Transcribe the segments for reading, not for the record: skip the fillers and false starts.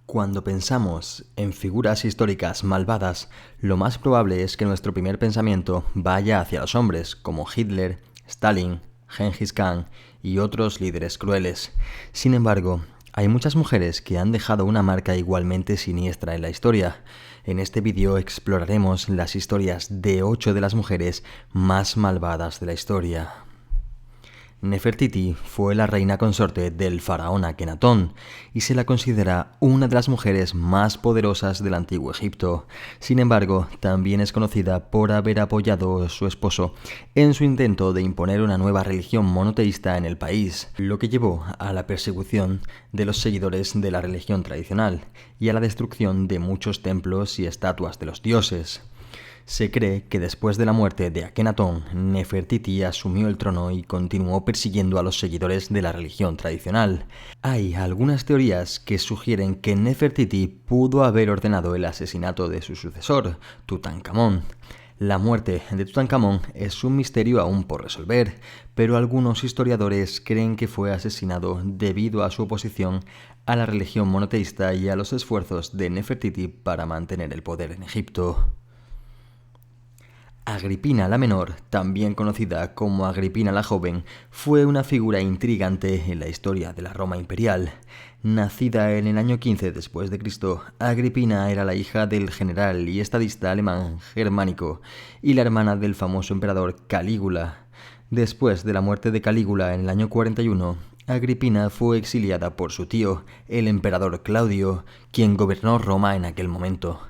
Cuando pensamos en figuras históricas malvadas, lo más probable es que nuestro primer pensamiento vaya hacia los hombres, como Hitler, Stalin, Gengis Khan y otros líderes crueles. Sin embargo, hay muchas mujeres que han dejado una marca igualmente siniestra en la historia. En este vídeo exploraremos las historias de 8 de las mujeres más malvadas de la historia. Nefertiti fue la reina consorte del faraón Akenatón y se la considera una de las mujeres más poderosas del antiguo Egipto. Sin embargo, también es conocida por haber apoyado a su esposo en su intento de imponer una nueva religión monoteísta en el país, lo que llevó a la persecución de los seguidores de la religión tradicional y a la destrucción de muchos templos y estatuas de los dioses. Se cree que después de la muerte de Akenatón, Nefertiti asumió el trono y continuó persiguiendo a los seguidores de la religión tradicional. Hay algunas teorías que sugieren que Nefertiti pudo haber ordenado el asesinato de su sucesor, Tutankamón. La muerte de Tutankamón es un misterio aún por resolver, pero algunos historiadores creen que fue asesinado debido a su oposición a la religión monoteísta y a los esfuerzos de Nefertiti para mantener el poder en Egipto. Agripina la Menor, también conocida como Agripina la Joven, fue una figura intrigante en la historia de la Roma imperial. Nacida en el año 15 después de Cristo, Agripina era la hija del general y estadista alemán Germánico y la hermana del famoso emperador Calígula. Después de la muerte de Calígula en el año 41, Agripina fue exiliada por su tío, el emperador Claudio, quien gobernó Roma en aquel momento.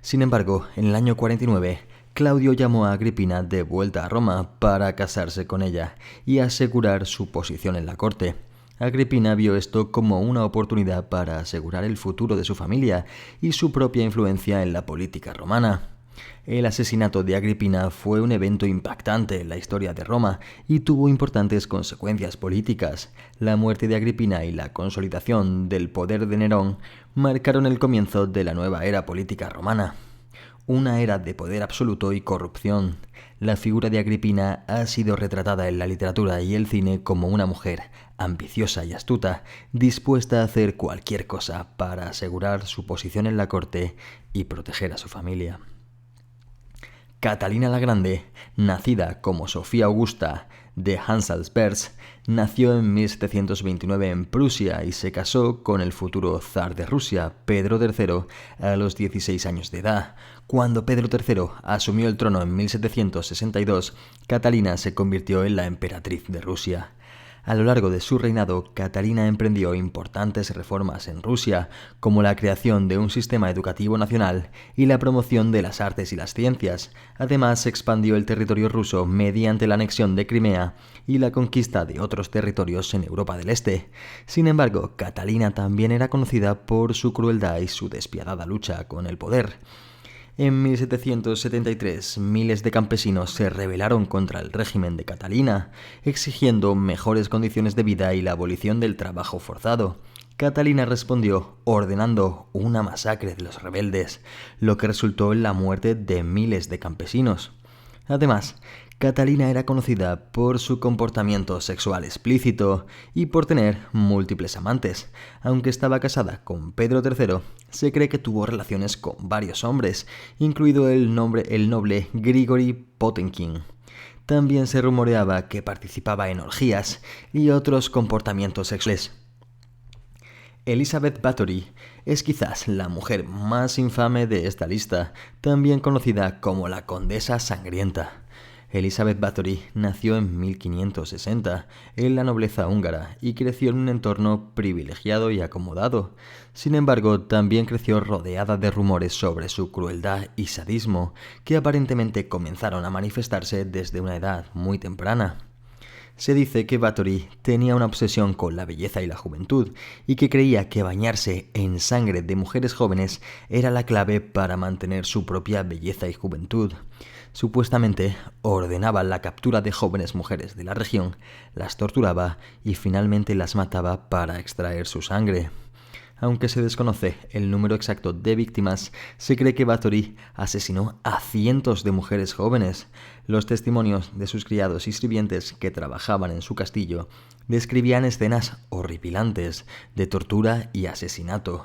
Sin embargo, en el año 49, Claudio llamó a Agripina de vuelta a Roma para casarse con ella y asegurar su posición en la corte. Agripina vio esto como una oportunidad para asegurar el futuro de su familia y su propia influencia en la política romana. El asesinato de Agripina fue un evento impactante en la historia de Roma y tuvo importantes consecuencias políticas. La muerte de Agripina y la consolidación del poder de Nerón marcaron el comienzo de la nueva era política romana. Una era de poder absoluto y corrupción. La figura de Agripina ha sido retratada en la literatura y el cine como una mujer ambiciosa y astuta, dispuesta a hacer cualquier cosa para asegurar su posición en la corte y proteger a su familia. Catalina la Grande, nacida como Sofía Augusta de Hansa-Spers, nació en 1729 en Prusia y se casó con el futuro zar de Rusia, Pedro III, a los 16 años de edad. Cuando Pedro III asumió el trono en 1762, Catalina se convirtió en la emperatriz de Rusia. A lo largo de su reinado, Catalina emprendió importantes reformas en Rusia, como la creación de un sistema educativo nacional y la promoción de las artes y las ciencias. Además, expandió el territorio ruso mediante la anexión de Crimea y la conquista de otros territorios en Europa del Este. Sin embargo, Catalina también era conocida por su crueldad y su despiadada lucha con el poder. En 1773, miles de campesinos se rebelaron contra el régimen de Catalina, exigiendo mejores condiciones de vida y la abolición del trabajo forzado. Catalina respondió ordenando una masacre de los rebeldes, lo que resultó en la muerte de miles de campesinos. Además, Catalina era conocida por su comportamiento sexual explícito y por tener múltiples amantes. Aunque estaba casada con Pedro III, se cree que tuvo relaciones con varios hombres, incluido el noble Grigori Potenkin. También se rumoreaba que participaba en orgías y otros comportamientos sexuales. Elizabeth Bathory es quizás la mujer más infame de esta lista, también conocida como la Condesa Sangrienta. Elizabeth Bathory nació en 1560 en la nobleza húngara y creció en un entorno privilegiado y acomodado. Sin embargo, también creció rodeada de rumores sobre su crueldad y sadismo, que aparentemente comenzaron a manifestarse desde una edad muy temprana. Se dice que Bathory tenía una obsesión con la belleza y la juventud y que creía que bañarse en sangre de mujeres jóvenes era la clave para mantener su propia belleza y juventud. Supuestamente ordenaba la captura de jóvenes mujeres de la región, las torturaba y finalmente las mataba para extraer su sangre. Aunque se desconoce el número exacto de víctimas, se cree que Bathory asesinó a cientos de mujeres jóvenes. Los testimonios de sus criados y sirvientes que trabajaban en su castillo describían escenas horripilantes de tortura y asesinato.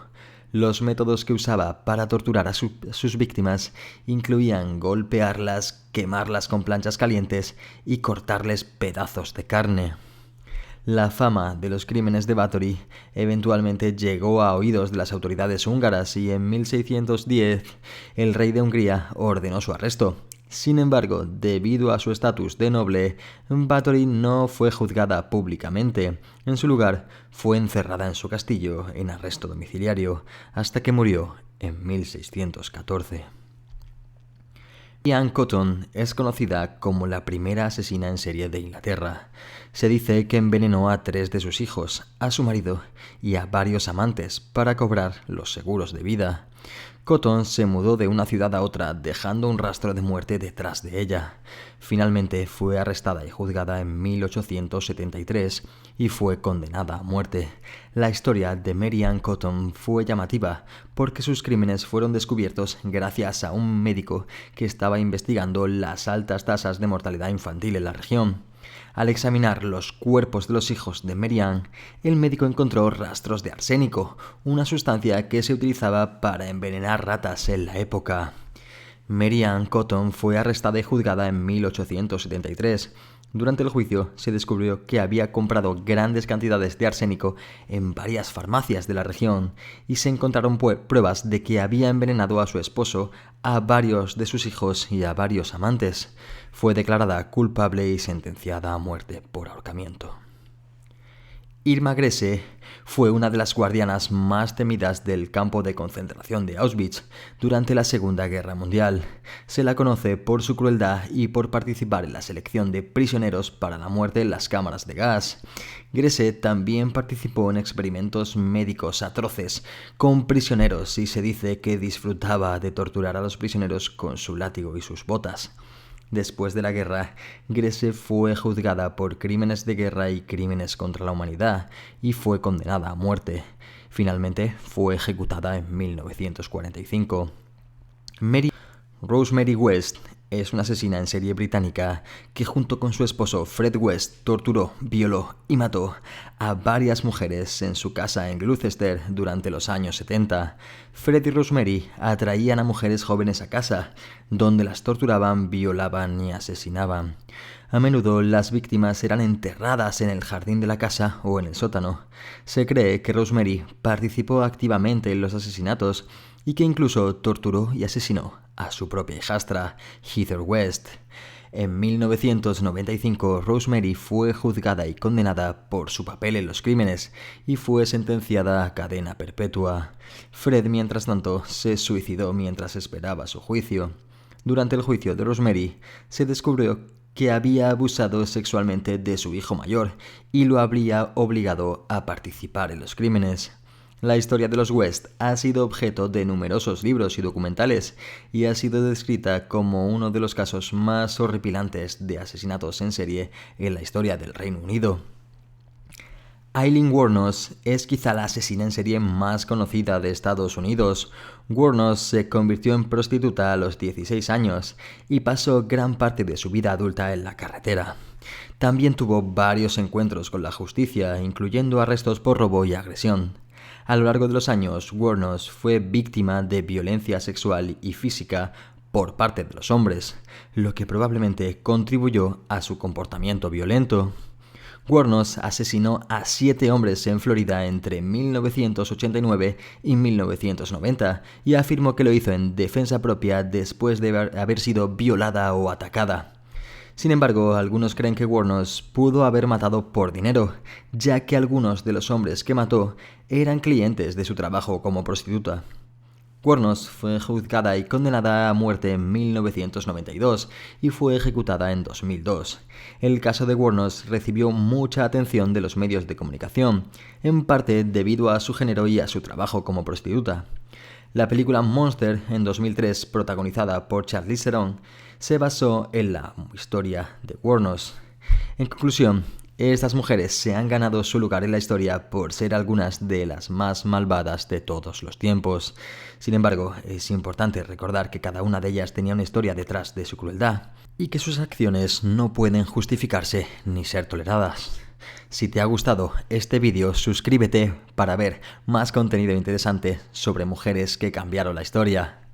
Los métodos que usaba para torturar a sus víctimas incluían golpearlas, quemarlas con planchas calientes y cortarles pedazos de carne. La fama de los crímenes de Báthory eventualmente llegó a oídos de las autoridades húngaras y en 1610 el rey de Hungría ordenó su arresto. Sin embargo, debido a su estatus de noble, Báthory no fue juzgada públicamente. En su lugar, fue encerrada en su castillo en arresto domiciliario hasta que murió en 1614. Mary Ann Cotton es conocida como la primera asesina en serie de Inglaterra. Se dice que envenenó a 3 de sus hijos, a su marido y a varios amantes para cobrar los seguros de vida. Cotton se mudó de una ciudad a otra, dejando un rastro de muerte detrás de ella. Finalmente fue arrestada y juzgada en 1873 y fue condenada a muerte. La historia de Mary Ann Cotton fue llamativa porque sus crímenes fueron descubiertos gracias a un médico que estaba investigando las altas tasas de mortalidad infantil en la región. Al examinar los cuerpos de los hijos de Mary Ann, el médico encontró rastros de arsénico, una sustancia que se utilizaba para envenenar ratas en la época. Mary Ann Cotton fue arrestada y juzgada en 1873. Durante el juicio se descubrió que había comprado grandes cantidades de arsénico en varias farmacias de la región y se encontraron pruebas de que había envenenado a su esposo, a varios de sus hijos y a varios amantes. Fue declarada culpable y sentenciada a muerte por ahorcamiento. Irma Grese fue una de las guardianas más temidas del campo de concentración de Auschwitz durante la Segunda Guerra Mundial. Se la conoce por su crueldad y por participar en la selección de prisioneros para la muerte en las cámaras de gas. Grese también participó en experimentos médicos atroces con prisioneros y se dice que disfrutaba de torturar a los prisioneros con su látigo y sus botas. Después de la guerra, Grese fue juzgada por crímenes de guerra y crímenes contra la humanidad y fue condenada a muerte. Finalmente fue ejecutada en 1945. Rosemary West es una asesina en serie británica que junto con su esposo Fred West torturó, violó y mató a varias mujeres en su casa en Gloucester durante los años 70. Fred y Rosemary atraían a mujeres jóvenes a casa, donde las torturaban, violaban y asesinaban. A menudo las víctimas eran enterradas en el jardín de la casa o en el sótano. Se cree que Rosemary participó activamente en los asesinatos y que incluso torturó y asesinó a su propia hijastra, Heather West. En 1995, Rosemary fue juzgada y condenada por su papel en los crímenes y fue sentenciada a cadena perpetua. Fred, mientras tanto, se suicidó mientras esperaba su juicio. Durante el juicio de Rosemary, se descubrió que había abusado sexualmente de su hijo mayor y lo habría obligado a participar en los crímenes. La historia de los West ha sido objeto de numerosos libros y documentales y ha sido descrita como uno de los casos más horripilantes de asesinatos en serie en la historia del Reino Unido. Aileen Wuornos es quizá la asesina en serie más conocida de Estados Unidos. Wuornos se convirtió en prostituta a los 16 años y pasó gran parte de su vida adulta en la carretera. También tuvo varios encuentros con la justicia, incluyendo arrestos por robo y agresión. A lo largo de los años, Wuornos fue víctima de violencia sexual y física por parte de los hombres, lo que probablemente contribuyó a su comportamiento violento. Wuornos asesinó a 7 hombres en Florida entre 1989 y 1990 y afirmó que lo hizo en defensa propia después de haber sido violada o atacada. Sin embargo, algunos creen que Wuornos pudo haber matado por dinero, ya que algunos de los hombres que mató eran clientes de su trabajo como prostituta. Wuornos fue juzgada y condenada a muerte en 1992 y fue ejecutada en 2002. El caso de Wuornos recibió mucha atención de los medios de comunicación, en parte debido a su género y a su trabajo como prostituta. La película Monster, en 2003, protagonizada por Charlize Theron, se basó en la historia de Wuornos. En conclusión, estas mujeres se han ganado su lugar en la historia por ser algunas de las más malvadas de todos los tiempos. Sin embargo, es importante recordar que cada una de ellas tenía una historia detrás de su crueldad y que sus acciones no pueden justificarse ni ser toleradas. Si te ha gustado este vídeo, suscríbete para ver más contenido interesante sobre mujeres que cambiaron la historia.